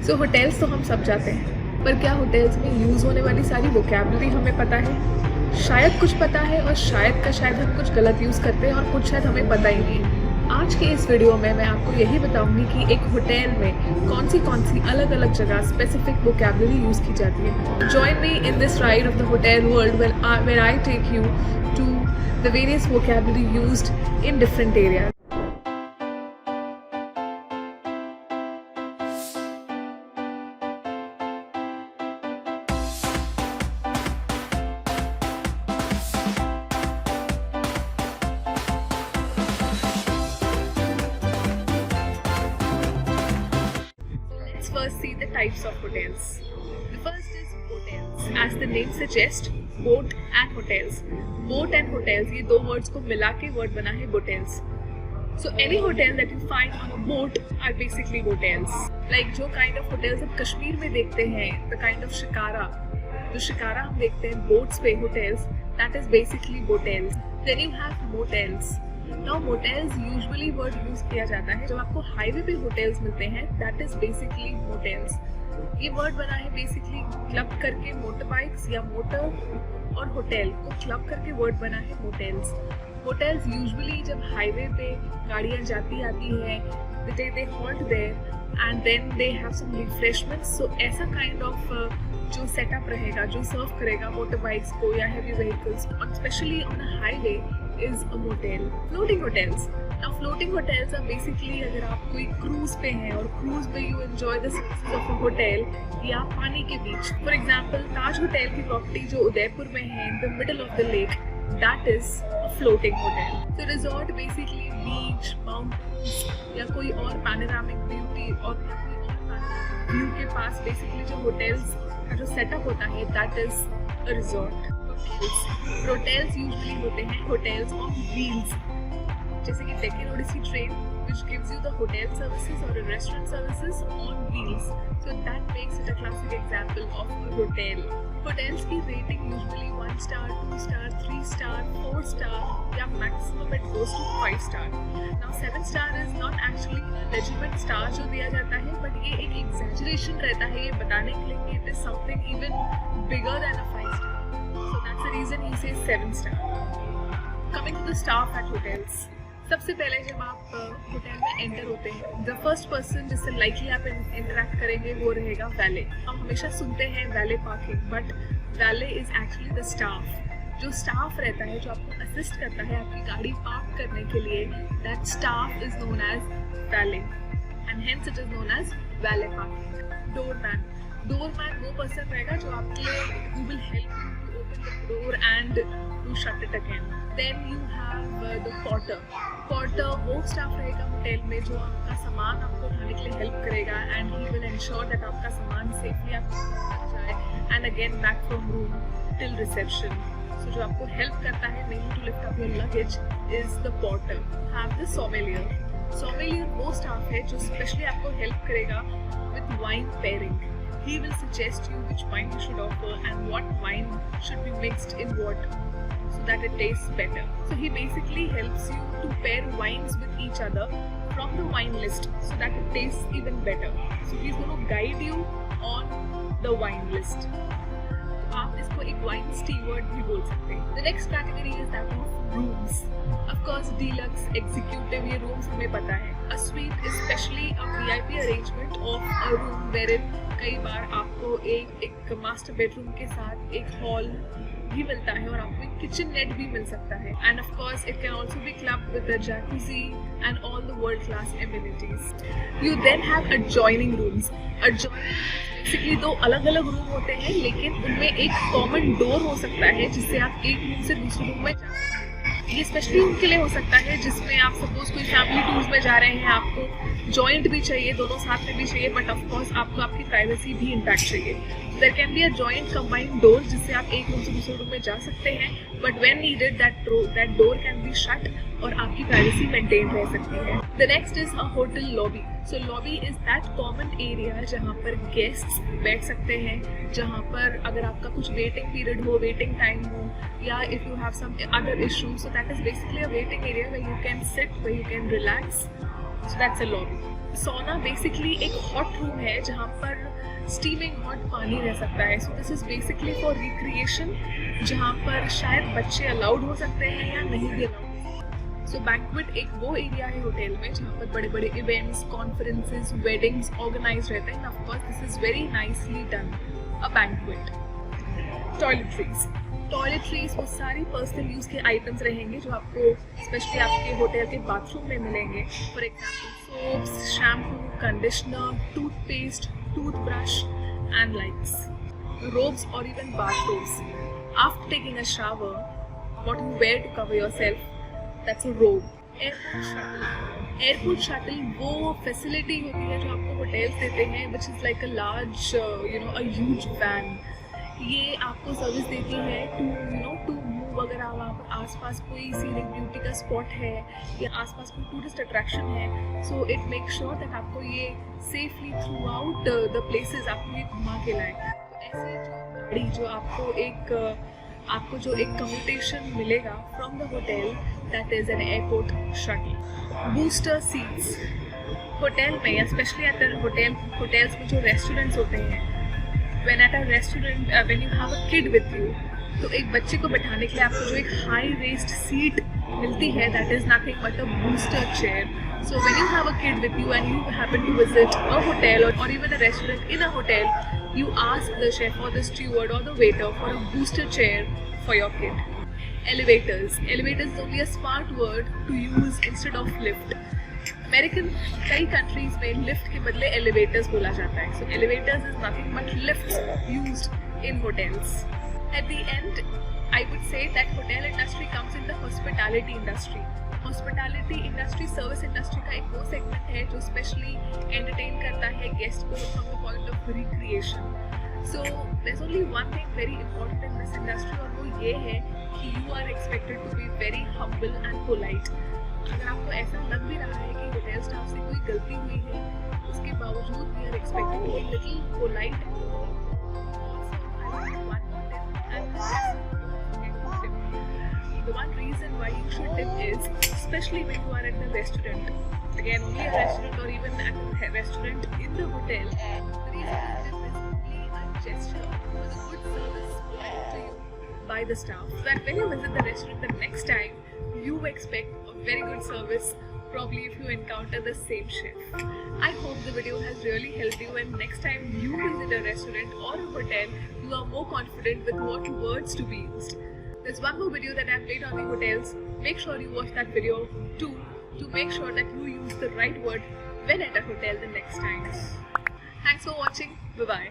सो hotels तो हम सब जाते हैं, पर क्या होटल्स में यूज़ होने वाली सारी वोकैबुलरी हमें पता है? शायद कुछ पता है और शायद का शायद हम कुछ गलत यूज़ करते हैं और कुछ शायद हमें पता ही नहीं है। आज के इस वीडियो में मैं आपको यही बताऊंगी कि एक होटल में कौन सी अलग अलग जगह स्पेसिफिक वोकैबुलरी यूज़ की जाती है। Join me in this ride of the hotel world where I take you to the various vocabulary used in different areas. Let's first see the types of hotels. The first is hotels. As the name suggests, boat and hotels. Boat and hotels, ये दो words को मिला के word बना है hotels. So any hotel that you find on a boat are basically hotels. Like जो kind of hotels हम कश्मीर में देखते हैं, the kind of शिकारा, जो शिकारा हम देखते हैं boats पे hotels, that is basically hotels. Then you have motels. Now motels usually word use किया जाता है जब आपको हाईवे पे hotels मिलते हैं, that is basically motels. ये वर्ड बना है बेसिकली क्लब करके मोटर बाइक्स या मोटर और होटल को क्लब करके वर्ड बना है मोटेल्स. होटल्स यूजुअली जब हाईवे पे गाड़ियाँ जाती आती हैं, they halt there and then they have some refreshments. So ऐसा काइंड ऑफ जो सेटअप रहेगा, जो सर्व करेगा मोटर बाइक्स को या heavy vehicles, specially on a highway, is a motel. Floating hotels. Now floating hotels are basically अगर आप कोई क्रूज पे हैं और क्रूज पे you enjoy the services of a hotel या पानी के बीच. For example, ताज होटल की प्रॉपर्टी जो उदयपुर में है in the middle of the lake, that is a floating hotel. So resort basically beach, mountains या कोई और panoramic beauty और या कोई और panoramic view के पास basically जो hotels का जो setup होता है, that is a resort. Hotels usually होते हैं hotels on wheels, जैसे कि Deccan Odyssey train which gives you the hotel services or the restaurant services on wheels. So that makes it a classic example of a hotel. Hotels की rating usually 1 star, 2 star, 3 star, 4 star या maximum it goes to 5 star. Now 7 star is not actually a legitimate star जो दिया जाता है, but ये एक exaggeration रहता है ये बताने के लिए कि it is something even bigger than a 5 star. So that's the reason he says 7 star. Coming to the staff at hotels. सबसे पहले जब आप होटल में एंटर होते हैं, द फर्स्ट पर्सन जिससे लाइकली आप इंटरेक्ट करेंगे वो रहेगा वैले. हम हमेशा सुनते हैं valet parking, but valet is actually the staff. जो स्टाफ रहता है, जो आपको असिस्ट करता है आपकी गाड़ी पार्क करने के लिए, that staff is known as valet and hence it is known as valet parking. Doorman वो पर्सन रहेगा जो आपके लिए who will help you to open the door and to shut it again. Then you have the porter. Porter वो staff रहेगा hotel में जो आपका सामान आपको उठाने के लिए हेल्प करेगा and he will ensure that आपका सामान सेफली आपको तक जाए and again back from room till reception. So जो आपको हेल्प करता है mainly to lift up your luggage is the porter. Have the sommelier. Sommelier वो स्टाफ है जो स्पेशली आपको हेल्प करेगा with wine pairing. He will suggest you which wine you should offer and what wine should be mixed in what so that it tastes better. So he basically helps you to pair wines with each other from the wine list so that it tastes even better. So he's going to guide you on the wine list. आप इसको एक wine steward भी बोल सकते हैं. The next category is that of rooms. Of course, deluxe, executive ये rooms हमें पता है. A suite is especially a VIP arrangement of a room wherein कई बार आपको एक मास्टर बेडरूम के साथ एक हॉल भी मिलता है और आपको एक किचन नेट भी मिल सकता है. And of course it can also be clubbed with a jacuzzi and all the world class amenities. You then have adjoining rooms. Basically दो अलग अलग रूम होते हैं लेकिन उनमें एक कॉमन डोर हो सकता है जिससे आप एक रूम से दूसरे रूम में जा सकते हैं. ये स्पेशली उनके लिए हो सकता है जिसमें आप सपोज कोई फैमिली टूर्स में जा रहे हैं, आपको जॉइंट भी चाहिए, दोनों साथ में भी चाहिए, बट ऑफ कोर्स आपको आपकी प्राइवेसी भी इंटैक्ट चाहिए. There can be a joint combined door जिससे आप एक रूम से दूसरे रूम में जा सकते हैं, but when needed that door can be shut और आपकी प्राइवेसी मेंटेन रह सकती है. The next is a hotel lobby. So lobby is that common area जहाँ पर गेस्ट्स बैठ सकते हैं, जहाँ पर अगर आपका कुछ वेटिंग पीरियड हो, वेटिंग टाइम हो, या if you have some other issue, so that is basically a waiting area where you can sit, where you can relax. So that's a lobby. सौना बेसिकली एक हॉट रूम है जहाँ पर steaming hot पानी रह सकता है. So this is basically for recreation, जहाँ पर शायद बच्चे अलाउड हो सकते हैं या नहीं भी अलाउड. सो बैंक्वेट एक वो एरिया है होटल में जहाँ पर बड़े बड़े इवेंट्स, कॉन्फ्रेंसेस, वेडिंग्स ऑर्गेनाइज रहते हैं. Of course this is very nicely done, a banquet. Toiletries वो सारी पर्सनल यूज़ के आइटम्स रहेंगे जो आपको स्पेशली आपके होटल के बाथरूम में मिलेंगे. For example soaps, shampoo, conditioner, toothpaste, toothbrush and likes. Robes or even bathrobes. After taking a shower, what you wear to cover yourself, that's a robe. Airport shuttle वो facility होती है जो आपको hotels देते हैं, which is like a large, a huge van. ये आपको service देती है टू मूव. अगर आप वहाँ पर आसपास कोई सीनिक ब्यूटी का स्पॉट है या आसपास कोई टूरिस्ट अट्रैक्शन है, so it make sure that आपको ये safely through out the places आपको ये घुमा के लाए. तो ऐसे जो गाड़ी जो आपको जो एक कम्यूटेशन मिलेगा from the hotel, that is an airport shuttle. Booster seats hotel में या स्पेशली एट द होटल्स में जो रेस्टोरेंट्स होते हैं, when at a restaurant when you have a kid with you, तो एक बच्चे को बैठाने के लिए आपको जो एक हाई रेस्ड सीट मिलती है, that is nothing but a booster chair. So when you have a kid with you and you happen to visit a hotel or even a restaurant in a hotel, you ask the chef or the steward or the waiter for a booster chair for your kid. Elevators is only a smart word to use instead of lift. American कई countries में lift के बदले elevators बोला जाता है. So elevators is nothing but lifts used in hotels. At the end I would say that hotel industry comes in the hospitality industry. Hospitality industry service industry का एक वो सेगमेंट है जो स्पेशली एंटरटेन करता है गेस्ट को from the point of recreation. So there is only one thing very important in this industry, और वो ये है कि you are expected to be very humble and polite. अगर आपको ऐसा लग भी रहा है कि होटल स्टाफ से कोई गलती हुई है, उसके बावजूद we are expected to be little polite. The one reason why you should tip is, especially when you are at the restaurant, again only a restaurant or even at a restaurant in the hotel, the reason you tip is only a gesture for the good service provided to you by the staff, so that when you visit the restaurant the next time, you expect a very good service, probably if you encounter the same chef. I hope the video has really helped you, and next time you visit a restaurant or a hotel, you are more confident with what words to be used. There's one more video that I've made on the hotels. Make sure you watch that video too, to make sure that you use the right word when at a hotel the next time. Thanks for watching. Bye-bye.